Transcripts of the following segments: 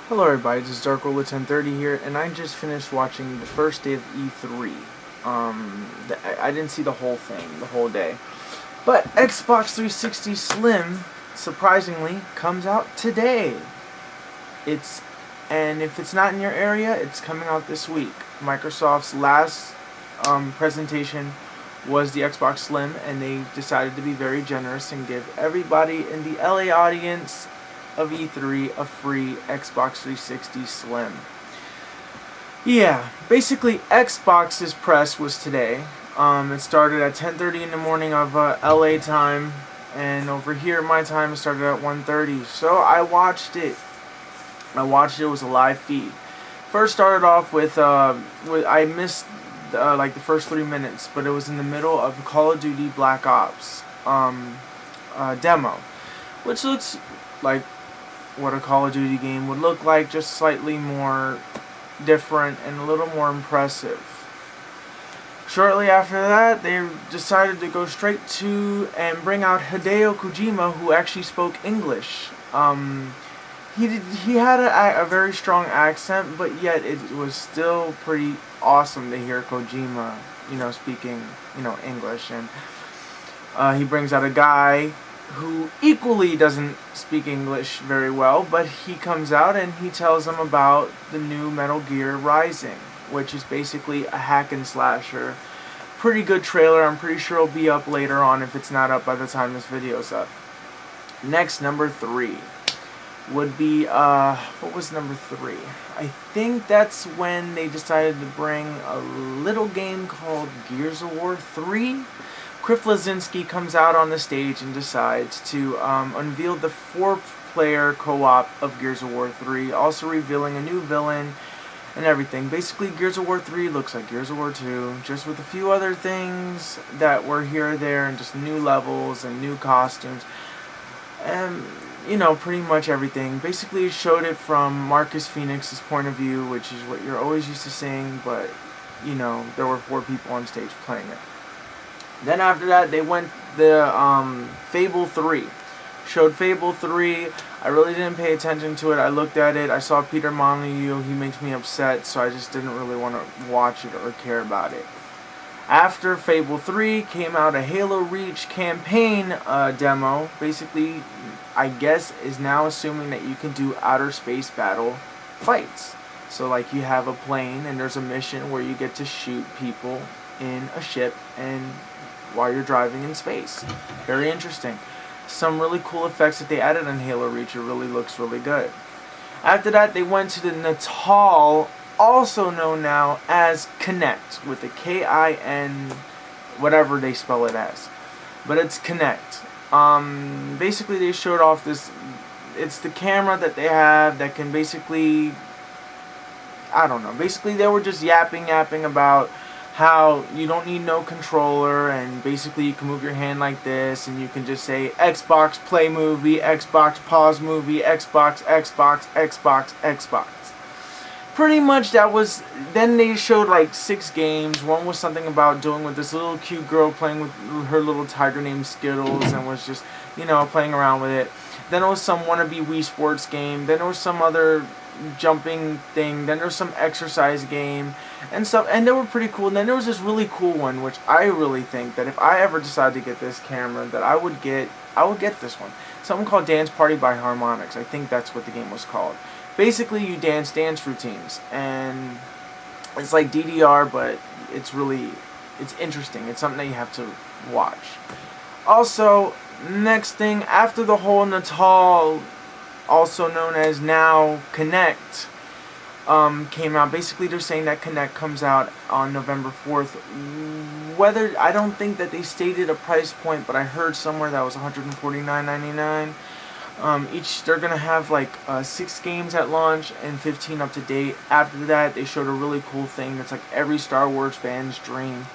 Hello everybody, this is Darkroller1030 here, and I just finished watching the first day of E3. I didn't see the whole thing, the whole day. But Xbox 360 Slim, surprisingly, comes out today. And if it's not in your area, it's coming out this week. Microsoft's last presentation was the Xbox Slim, and they decided to be very generous and give everybody in the LA audience of E3 a free Xbox 360 Slim. Yeah, basically Xbox's press was today. It started at 10:30 in the morning of LA time, and over here my time it started at 1:30. So I watched it. It was a live feed. First started off with I missed like the first 3 minutes, but it was in the middle of Call of Duty Black Ops demo, which looks like what a Call of Duty game would look like, just slightly more different and a little more impressive. Shortly after that, they decided to go straight to and bring out Hideo Kojima, who actually spoke English. He had a very strong accent, but yet it was still pretty awesome to hear Kojima, speaking, English. And he brings out a guy who equally doesn't speak English very well, but he comes out and he tells them about the new Metal Gear Rising, which is basically a hack and slasher. Pretty good trailer. I'm pretty sure it'll be up later on if it's not up by the time this video's up. Next, number 3 would be, what was number 3? I think that's when they decided to bring a little game called Gears of War 3. Cliff Bleszinski comes out on the stage and decides to unveil the 4-player co-op of Gears of War 3, also revealing a new villain and everything. Basically, Gears of War 3 looks like Gears of War 2, just with a few other things that were here or there, and just new levels and new costumes. And, pretty much everything. Basically, it showed it from Marcus Phoenix's point of view, which is what you're always used to seeing, but, there were 4 people on stage playing it. Then after that, they went the Fable 3. Showed Fable 3. I really didn't pay attention to it. I looked at it. I saw Peter Molyneux. He makes me upset, so I just didn't really want to watch it or care about it. After Fable 3 came out a Halo Reach campaign demo. Basically, I guess is now assuming that you can do outer space battle fights. So like you have a plane and there's a mission where you get to shoot people in a ship and while you're driving in space. Very interesting. Some really cool effects that they added on Halo Reach. It really looks really good. After that, they went to the Natal, also known now as Kinect, with the K-I-N, whatever they spell it as. But it's Kinect. Basically, they showed off this. It's the camera that they have that can basically, I don't know. Basically, they were just yapping about how you don't need no controller, and basically you can move your hand like this and you can just say Xbox play movie, Xbox pause movie, Xbox. Pretty much that was. Then they showed like 6 games. One was something about doing with this little cute girl playing with her little tiger named Skittles and was just, playing around with it. Then it was some wannabe Wii Sports game. Then there was some other jumping thing. Then there was some exercise game and stuff, and they were pretty cool. And then there was this really cool one, which I really think that if I ever decide to get this camera, that I would get this one. Something called Dance Party by Harmonix. I think that's what the game was called. Basically, you dance routines, and it's like DDR, but it's interesting. It's something that you have to watch. Also, next thing, after the whole Natal, also known as now Kinect, came out. Basically, they're saying that Kinect comes out on November 4th. I don't think that they stated a price point, but I heard somewhere that was $149.99. They're gonna have like 6 games at launch and 15 up to date. After that, they showed a really cool thing that's like every Star Wars fan's dream,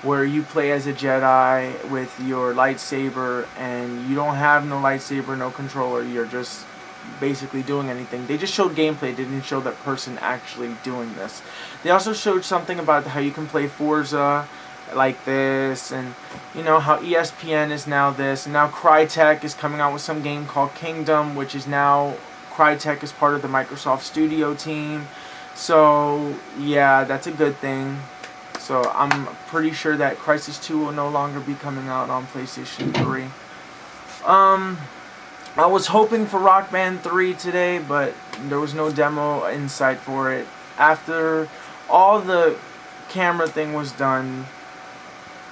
where you play as a Jedi with your lightsaber, and you don't have no lightsaber, no controller. You're just basically doing anything. They just showed gameplay. They didn't show that person actually doing this. They also showed something about how you can play Forza like this, and how ESPN is now this, and now Crytek is coming out with some game called Kingdom, which is now Crytek is part of the Microsoft Studio team. So yeah, that's a good thing. So I'm pretty sure that Crysis 2 will no longer be coming out on PlayStation 3. I was hoping for Rock Band 3 today, but there was no demo in sight for it. After all the camera thing was done,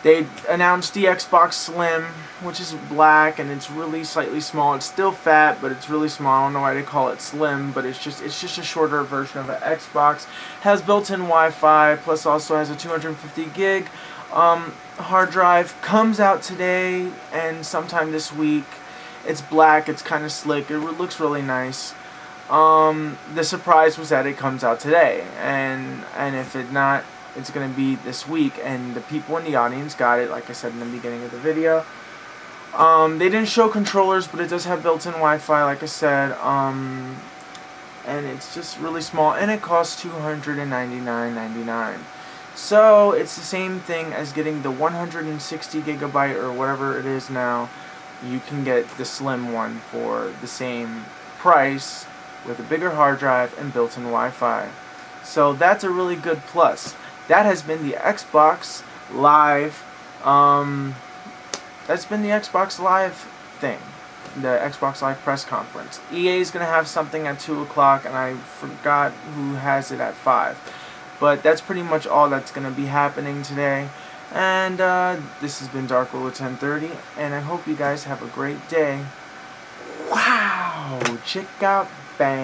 they announced the Xbox Slim, which is black and it's really slightly small. It's still fat, but it's really small. I don't know why they call it Slim, but it's just a shorter version of an Xbox. Has built-in Wi-Fi, plus also has a 250 gig hard drive. Comes out today and sometime this week. It's black. It's kind of slick. It looks really nice. The surprise was that it comes out today, and if it not, it's going to be this week, and the people in the audience got it, like I said in the beginning of the video. They didn't show controllers, but it does have built-in Wi-Fi, like I said, and it's just really small, and it costs $299.99. So it's the same thing as getting the 160 gigabyte or whatever it is now. You can get the Slim one for the same price with a bigger hard drive and built-in Wi-Fi. So that's a really good plus. That has been the Xbox Live. That's been the Xbox Live thing, the Xbox Live press conference. EA is gonna have something at 2 o'clock, and I forgot who has it at 5. But that's pretty much all that's gonna be happening today. And this has been Dark Ruler 1030, and I hope you guys have a great day. Wow! Check out Bang.